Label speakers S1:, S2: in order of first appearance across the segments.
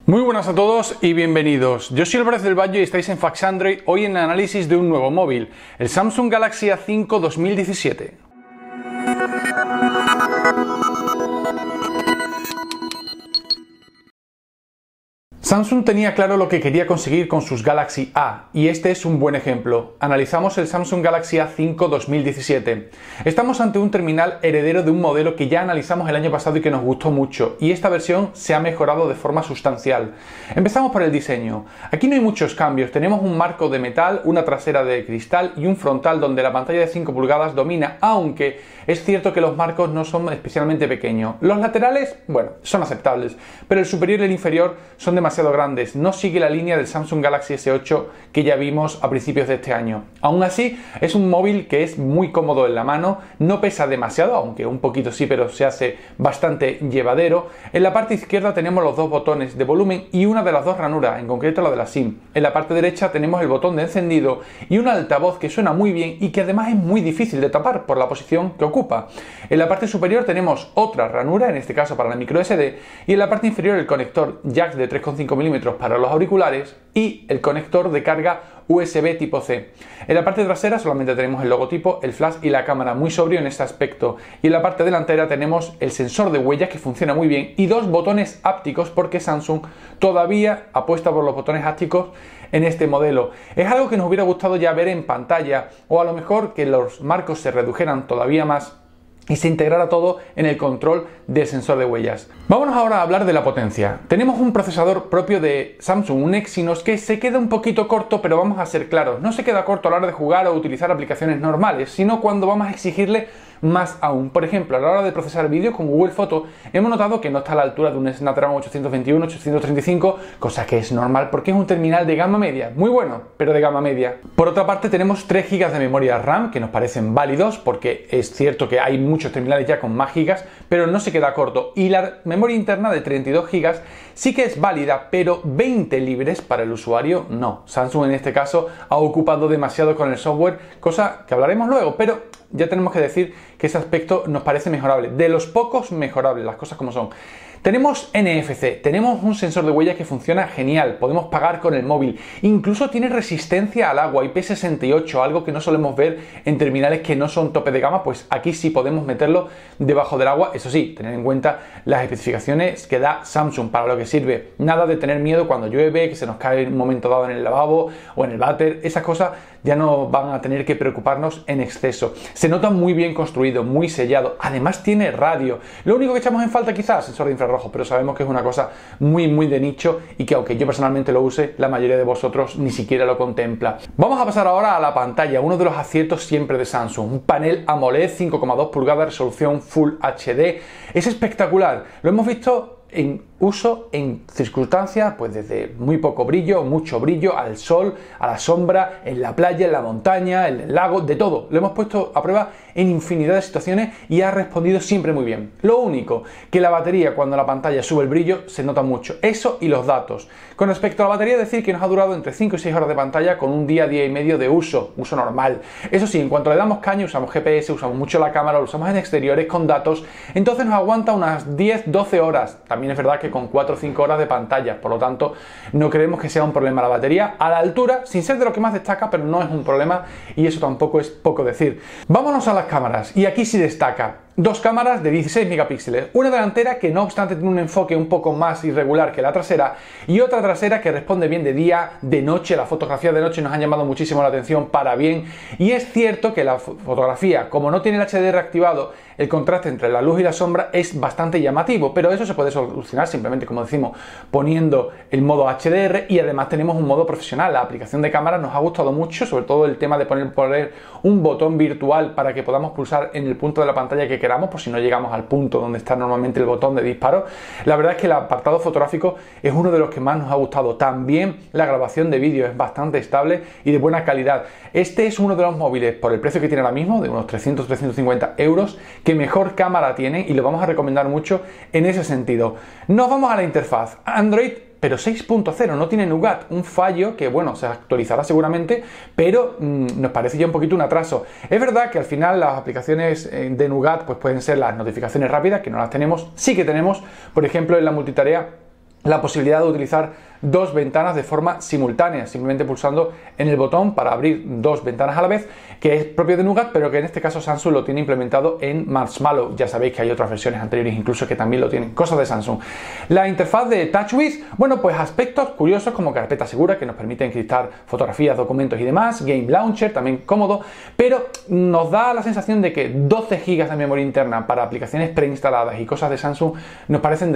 S1: Muy buenas a todos y bienvenidos. Yo soy Álvarez del Valle y estáis en Facts Android, hoy en el análisis de un nuevo móvil, el Samsung Galaxy A5 2017. Samsung tenía claro lo que quería conseguir con sus Galaxy A, y este es un buen ejemplo. Analizamos el Samsung Galaxy A5 2017. Estamos ante un terminal heredero de un modelo que ya analizamos el año pasado y que nos gustó mucho, y esta versión se ha mejorado de forma sustancial. Empezamos por el diseño. Aquí no hay muchos cambios, tenemos un marco de metal, una trasera de cristal y un frontal donde la pantalla de 5 pulgadas domina, aunque es cierto que los marcos no son especialmente pequeños. Los laterales, bueno, son aceptables, pero el superior y el inferior son demasiado grandes, no sigue la línea del Samsung Galaxy S8 que ya vimos a principios de este año. Aún así, es un móvil que es muy cómodo en la mano, no pesa demasiado, aunque un poquito sí, pero se hace bastante llevadero. En la parte izquierda tenemos los dos botones de volumen y una de las dos ranuras, en concreto la de la SIM. En la parte derecha tenemos el botón de encendido y un altavoz que suena muy bien y que además es muy difícil de tapar por la posición que ocupa. En la parte superior tenemos otra ranura, en este caso para la micro SD, y en la parte inferior el conector jack de 3,5 mm para los auriculares y el conector de carga USB tipo C. En la parte trasera solamente tenemos el logotipo, el flash y la cámara, muy sobrio en este aspecto. Y en la parte delantera tenemos el sensor de huellas que funciona muy bien y dos botones ápticos porque Samsung todavía apuesta por los botones ápticos en este modelo. Es algo que nos hubiera gustado ya ver en pantalla, o a lo mejor que los marcos se redujeran todavía más y se integrara todo en el control del sensor de huellas. Vámonos ahora a hablar de la potencia. Tenemos un procesador propio de Samsung, un Exynos, que se queda un poquito corto, pero vamos a ser claros, no se queda corto a la hora de jugar o utilizar aplicaciones normales, sino cuando vamos a exigirle más aún. Por ejemplo, a la hora de procesar vídeos con Google Foto, hemos notado que no está a la altura de un Snapdragon 821, 835, cosa que es normal porque es un terminal de gama media, muy bueno, pero de gama media. Por otra parte, tenemos 3 GB de memoria RAM, que nos parecen válidos, porque es cierto que hay muchos terminales ya con más gigas, pero no se queda corto. Y la memoria interna de 32 GB sí que es válida, pero 20 libres para el usuario no. Samsung en este caso ha ocupado demasiado con el software, cosa que hablaremos luego, pero ya tenemos que decir que ese aspecto nos parece mejorable, de los pocos mejorables, las cosas como son. Tenemos NFC, tenemos un sensor de huellas que funciona genial, podemos pagar con el móvil, incluso tiene resistencia al agua, IP68, algo que no solemos ver en terminales que no son tope de gama, pues aquí sí podemos meterlo debajo del agua. Eso sí, tener en cuenta las especificaciones que da Samsung, para lo que sirve. Nada de tener miedo cuando llueve, que se nos cae en un momento dado en el lavabo o en el váter, esas cosas ya no van a tener que preocuparnos en exceso. Se nota muy bien construido, muy sellado, además tiene radio. Lo único que echamos en falta quizás, sensor de infrarrojo, pero sabemos que es una cosa muy de nicho y que aunque yo personalmente lo use, la mayoría de vosotros ni siquiera lo contempla. Vamos a pasar ahora a la pantalla, uno de los aciertos siempre de Samsung, un panel AMOLED 5,2 pulgadas, resolución Full HD, es espectacular, lo hemos visto en uso en circunstancias pues desde muy poco brillo, mucho brillo, al sol, a la sombra, en la playa, en la montaña, en el lago, de todo. Lo hemos puesto a prueba en infinidad de situaciones y ha respondido siempre muy bien. Lo único, que la batería cuando la pantalla sube el brillo se nota mucho. Eso y los datos. Con respecto a la batería, decir que nos ha durado entre 5 y 6 horas de pantalla con un día y medio de uso normal. Eso sí, en cuanto le damos caña, usamos GPS, usamos mucho la cámara, lo usamos en exteriores con datos, entonces nos aguanta unas 10-12 horas. También es verdad que con 4 o 5 horas de pantalla, por lo tanto no creemos que sea un problema la batería a la altura, sin ser de lo que más destaca, pero no es un problema y eso tampoco es poco decir. Vámonos a las cámaras, y aquí sí destaca. Dos cámaras de 16 megapíxeles, una delantera que no obstante tiene un enfoque un poco más irregular que la trasera y otra trasera que responde bien de día, de noche. Las fotografías de noche nos han llamado muchísimo la atención para bien, y es cierto que la fotografía, como no tiene el HDR activado, el contraste entre la luz y la sombra es bastante llamativo, pero eso se puede solucionar simplemente, como decimos, poniendo el modo HDR, y además tenemos un modo profesional. La aplicación de cámara nos ha gustado mucho, sobre todo el tema de poner un botón virtual para que podamos pulsar en el punto de la pantalla que queramos, por si no llegamos al punto donde está normalmente el botón de disparo. La verdad es que el apartado fotográfico es uno de los que más nos ha gustado. También la grabación de vídeo es bastante estable y de buena calidad. Este es uno de los móviles, por el precio que tiene ahora mismo, de unos 300-350 euros, que mejor cámara tiene, y lo vamos a recomendar mucho en ese sentido. Nos vamos a la interfaz. Android, pero 6.0, no tiene Nougat, un fallo que, bueno, se actualizará seguramente, pero nos parece ya un poquito un atraso. Es verdad que al final las aplicaciones de Nougat pues pueden ser las notificaciones rápidas, que no las tenemos. Sí que tenemos, por ejemplo, en la multitarea la posibilidad de utilizar dos ventanas de forma simultánea, simplemente pulsando en el botón para abrir dos ventanas a la vez, que es propio de Nougat, pero que en este caso Samsung lo tiene implementado en Marshmallow. Ya sabéis que hay otras versiones anteriores incluso que también lo tienen, cosas de Samsung. La interfaz de TouchWiz, bueno, pues aspectos curiosos como carpeta segura que nos permite encriptar fotografías, documentos y demás, Game Launcher también cómodo, pero nos da la sensación de que 12 GB de memoria interna para aplicaciones preinstaladas y cosas de Samsung nos parecen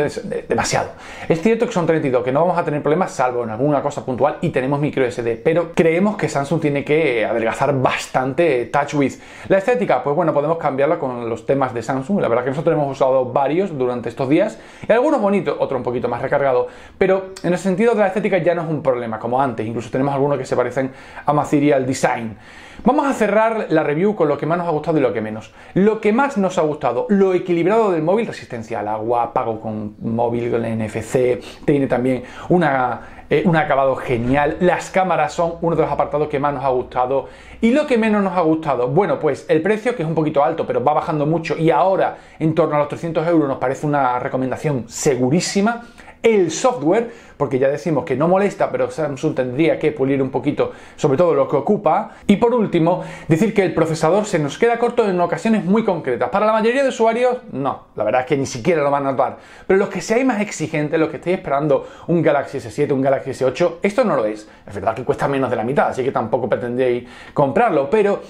S1: demasiado. Es cierto que son 32, que no vamos a tener problemas salvo en alguna cosa puntual y tenemos micro SD, pero creemos que Samsung tiene que adelgazar bastante TouchWiz. La estética, pues bueno, podemos cambiarla con los temas de Samsung. La verdad que nosotros hemos usado varios durante estos días y algunos bonitos, otros un poquito más recargados, pero en el sentido de la estética ya no es un problema como antes, incluso tenemos algunos que se parecen a Material Design. Vamos a cerrar la review con lo que más nos ha gustado y lo que menos. Lo que más nos ha gustado, lo equilibrado del móvil, resistencia al agua, pago con móvil, con NFC, tiene también un acabado genial, las cámaras son uno de los apartados que más nos ha gustado. Y lo que menos nos ha gustado, bueno, pues el precio, que es un poquito alto, pero va bajando mucho y ahora en torno a los 300 euros nos parece una recomendación segurísima. El software, porque ya decimos que no molesta, pero Samsung tendría que pulir un poquito, sobre todo lo que ocupa. Y por último, decir que el procesador se nos queda corto en ocasiones muy concretas. Para la mayoría de usuarios, no, la verdad es que ni siquiera lo van a notar. Pero los que seáis más exigentes, los que estéis esperando un Galaxy S7, un Galaxy S8, esto no lo es. Es verdad que cuesta menos de la mitad, así que tampoco pretendéis comprarlo, pero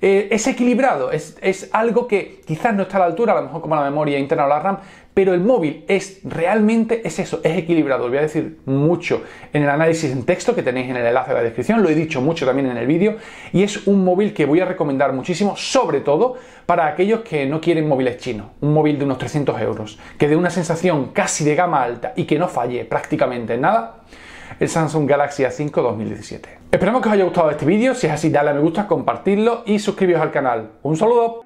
S1: es equilibrado, es algo que quizás no está a la altura, a lo mejor como la memoria interna o la RAM, pero el móvil realmente es eso, es equilibrado. Os voy a decir mucho en el análisis en texto que tenéis en el enlace de la descripción, lo he dicho mucho también en el vídeo, y es un móvil que voy a recomendar muchísimo, sobre todo para aquellos que no quieren móviles chinos, un móvil de unos 300 euros, que dé una sensación casi de gama alta y que no falle prácticamente en nada. El Samsung Galaxy A5 2017. Esperamos que os haya gustado este vídeo, si es así, dale a me gusta, compartidlo y suscribiros al canal. ¡Un saludo!